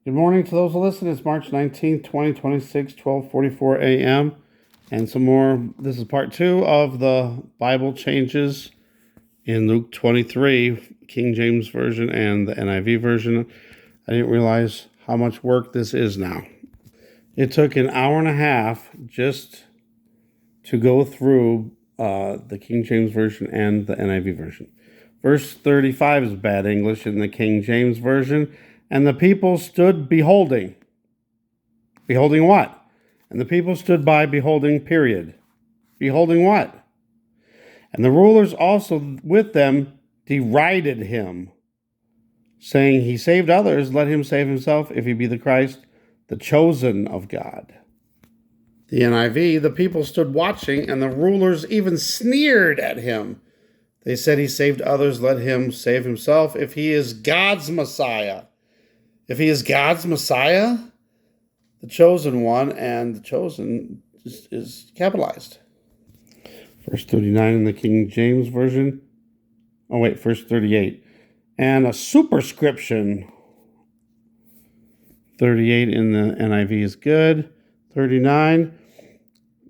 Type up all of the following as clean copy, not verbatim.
Good morning to those who listen. It's March 19th, 2026, 12:44 a.m. And some more. This is part 2 of the Bible changes in Luke 23, King James Version and the NIV version. I didn't realize how much work this is now. It took an hour and a half just to go through the King James Version and the NIV version. Verse 35 is bad English in the King James Version. And the people stood beholding. Beholding what? And the people stood by beholding, period. Beholding what? And the rulers also with them derided him, saying, He saved others, let him save himself, if he be the Christ, the chosen of God. The NIV, the people stood watching, and the rulers even sneered at him. They said, He saved others, let him save himself, if he is God's Messiah. If he is God's Messiah, the chosen one, and the chosen is capitalized. Verse 39 in the King James Version. Verse 38. And a superscription. 38 in the NIV is good. 39,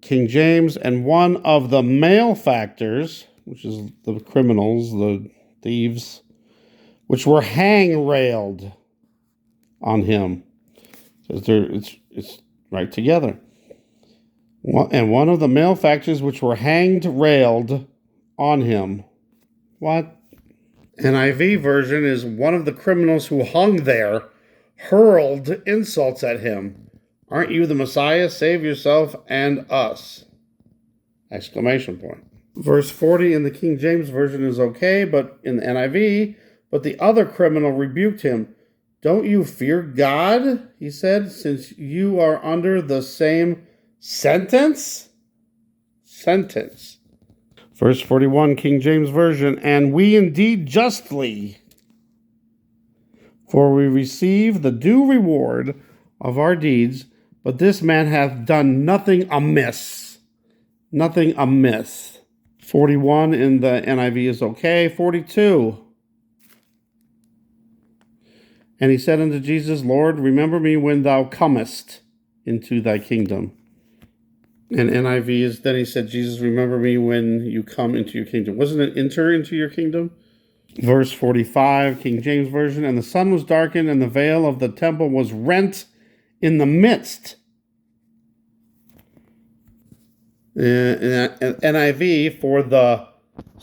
King James, and one of the malefactors, which is the criminals, the thieves, which were hang-railed on him. So it's right together. And one of the malefactors which were hanged railed on him. What? NIV version is one of the criminals who hung there hurled insults at him. Aren't you the Messiah? Save yourself and us. Exclamation point. Verse 40 in the King James Version is okay, but in the NIV, but the other criminal rebuked him. Don't you fear God, he said, since you are under the same sentence? Sentence. Verse 41, King James Version, and we indeed justly, for we receive the due reward of our deeds, but this man hath done nothing amiss. Nothing amiss. 41 in the NIV is okay. 42. And he said unto Jesus, Lord, remember me when thou comest into thy kingdom. And NIV is, then he said, Jesus, remember me when you come into your kingdom. Wasn't it enter into your kingdom? Verse 45, King James Version, and the sun was darkened, and the veil of the temple was rent in the midst. NIV, for the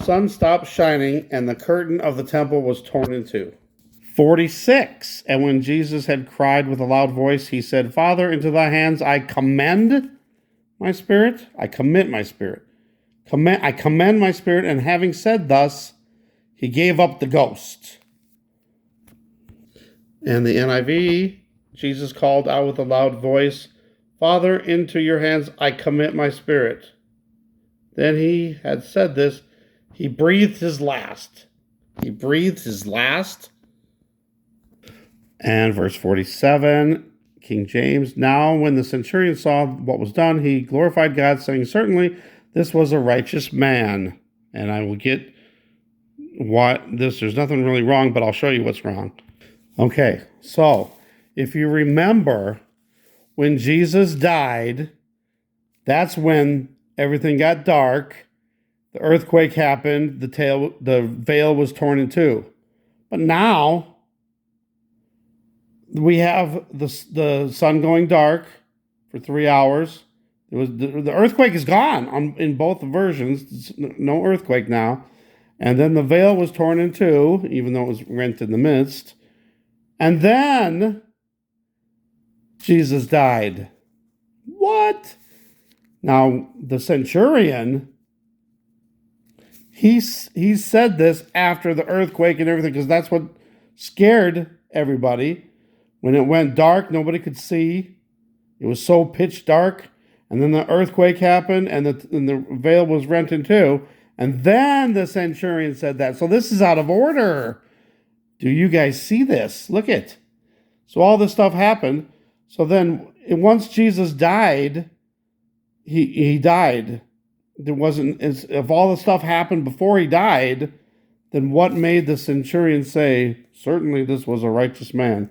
sun stopped shining, and the curtain of the temple was torn in two. 46, and when Jesus had cried with a loud voice, he said, Father, into thy hands I commend my spirit. I commit my spirit. I commend my spirit. And having said thus, he gave up the ghost. And the NIV, Jesus called out with a loud voice, Father, into your hands I commit my spirit. Then he had said this, he breathed his last. He breathed his last. And verse 47, King James, now when the centurion saw what was done, he glorified God, saying, certainly this was a righteous man. And I will get there's nothing really wrong, but I'll show you what's wrong. Okay, so if you remember, when Jesus died, that's when everything got dark, the earthquake happened, the veil was torn in two. But now we have the sun going dark for 3 hours. The earthquake is gone in both versions. No earthquake now. And then the veil was torn in two, even though it was rent in the midst. And then Jesus died. What? Now, the centurion, he said this after the earthquake and everything, because that's what scared everybody. When it went dark, nobody could see. It was so pitch dark. And then the earthquake happened, and the veil was rent in two. And then the centurion said that. So this is out of order. Do you guys see this? Look it. So all this stuff happened. So then once Jesus died, he died. There wasn't, if all the stuff happened before he died, then what made the centurion say, certainly this was a righteous man?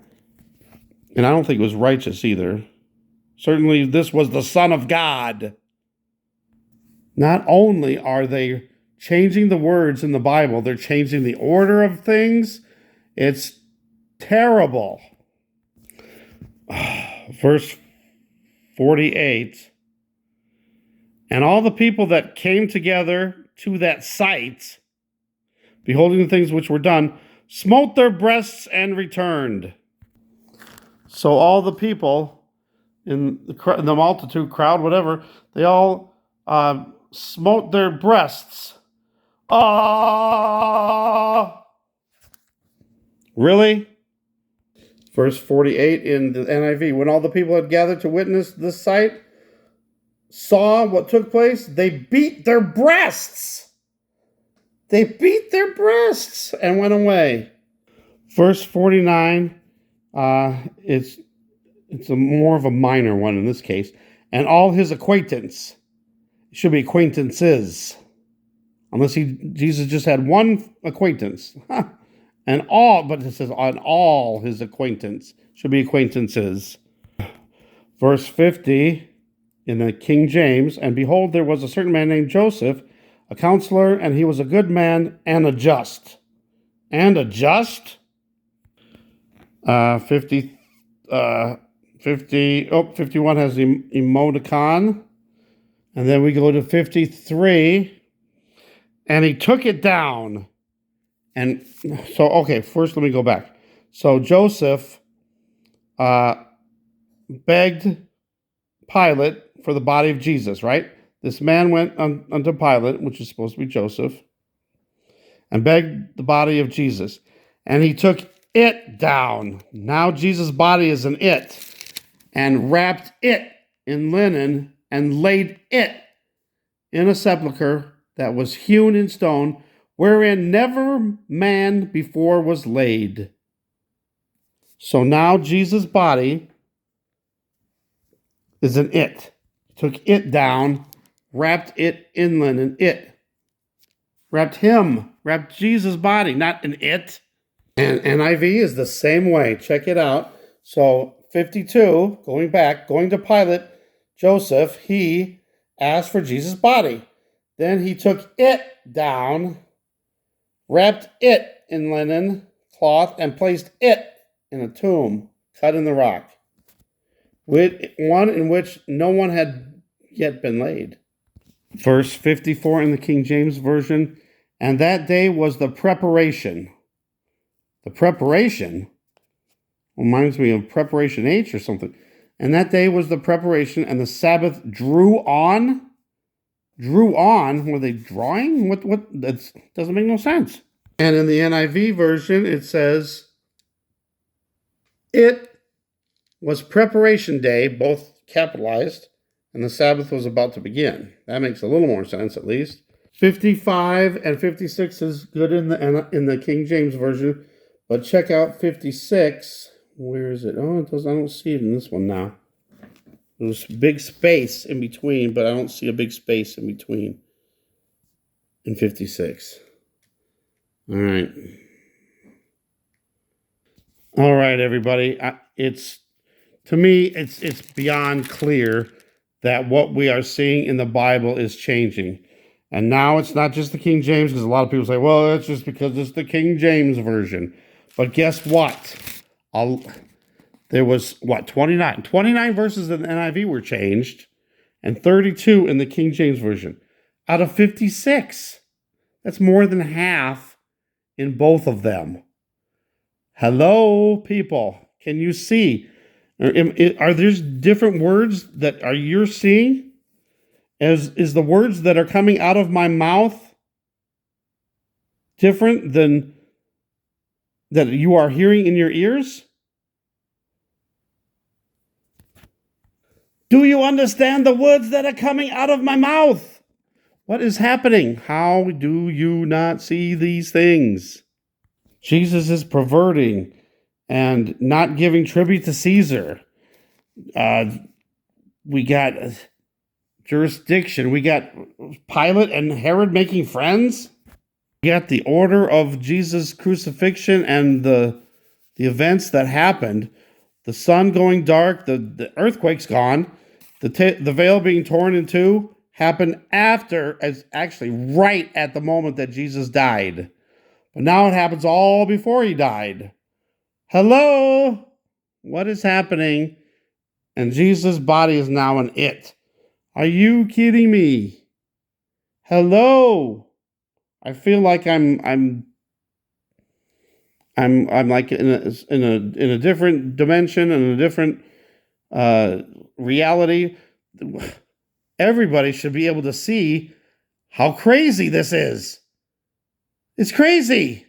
And I don't think it was righteous either. Certainly, this was the Son of God. Not only are they changing the words in the Bible, they're changing the order of things. It's terrible. Verse 48. And all the people that came together to that sight, beholding the things which were done, smote their breasts and returned. So all the people in the multitude, crowd, whatever, they all smote their breasts. Ah! Really? Verse 48 in the NIV. When all the people had gathered to witness this sight, saw what took place, they beat their breasts. They beat their breasts and went away. Verse 49, it's more of a minor one in this case. And all his acquaintance, it should be acquaintances, unless Jesus just had one acquaintance. And all, but it says on all his acquaintance, should be acquaintances. Verse 50 in the King James, and behold, there was a certain man named Joseph, a counselor, and he was a good man and a just. And a just? 51 has the emoticon. And then we go to 53, and he took it down. And so, okay, first let me go back. So Joseph begged Pilate for the body of Jesus, right? This man went unto Pilate, which is supposed to be Joseph, and begged the body of Jesus. And he took it down. Now Jesus' body is an it, and wrapped it in linen, and laid it in a sepulchre that was hewn in stone, wherein never man before was laid. So now Jesus' body is an it. Took it down, wrapped it in linen, it. Wrapped Jesus' body, not an it. And NIV is the same way. Check it out. So 52, going to Pilate, Joseph, he asked for Jesus' body. Then he took it down, wrapped it in linen cloth, and placed it in a tomb cut in the rock, with one in which no one had yet been laid. Verse 54 in the King James Version, and that day was the preparation. The preparation reminds me of Preparation H or something. And that day was the preparation, and the Sabbath drew on. Drew on? Were they drawing? What? That doesn't make no sense. And in the NIV version, it says, it was preparation day, both capitalized, and the Sabbath was about to begin. That makes a little more sense, at least. 55 and 56 is good in the King James Version, but check out 56. Where is it? Oh, I don't see it in this one now. There's a big space in between, but I don't see a big space in between in 56. All right. All right, everybody. To me, it's beyond clear that what we are seeing in the Bible is changing. And now it's not just the King James, because a lot of people say, well, that's just because it's the King James Version. But guess what? There was, 29? 29 verses in the NIV were changed, and 32 in the King James Version. Out of 56. That's more than half in both of them. Hello, people. Can you see? Are there different words that you're seeing? Is the words that are coming out of my mouth different than that you are hearing in your ears? Do you understand the words that are coming out of my mouth? What is happening? How do you not see these things? Jesus is perverting and not giving tribute to Caesar. We got jurisdiction. We got Pilate and Herod making friends. We got the order of Jesus' crucifixion and the events that happened. the sun going dark, the earthquake's gone, the veil being torn in two happened after, as actually right at the moment that Jesus died. But now it happens all before he died. Hello? What is happening? And Jesus' body is now an it. Are you kidding me? Hello? I feel like I'm like in a different dimension, in a different reality. Everybody should be able to see how crazy this is. It's crazy.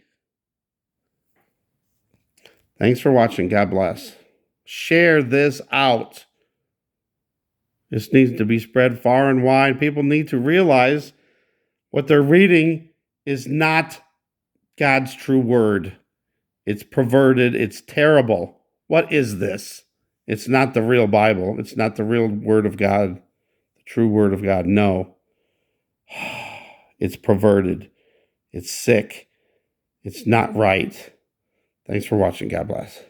Thanks for watching. God bless. Share this out. This needs to be spread far and wide. People need to realize what they're reading is not God's true word. It's perverted. It's terrible. What is this? It's not the real Bible. It's not the real word of God, the true word of God. No. It's perverted. It's sick. It's not right. Thanks for watching. God bless.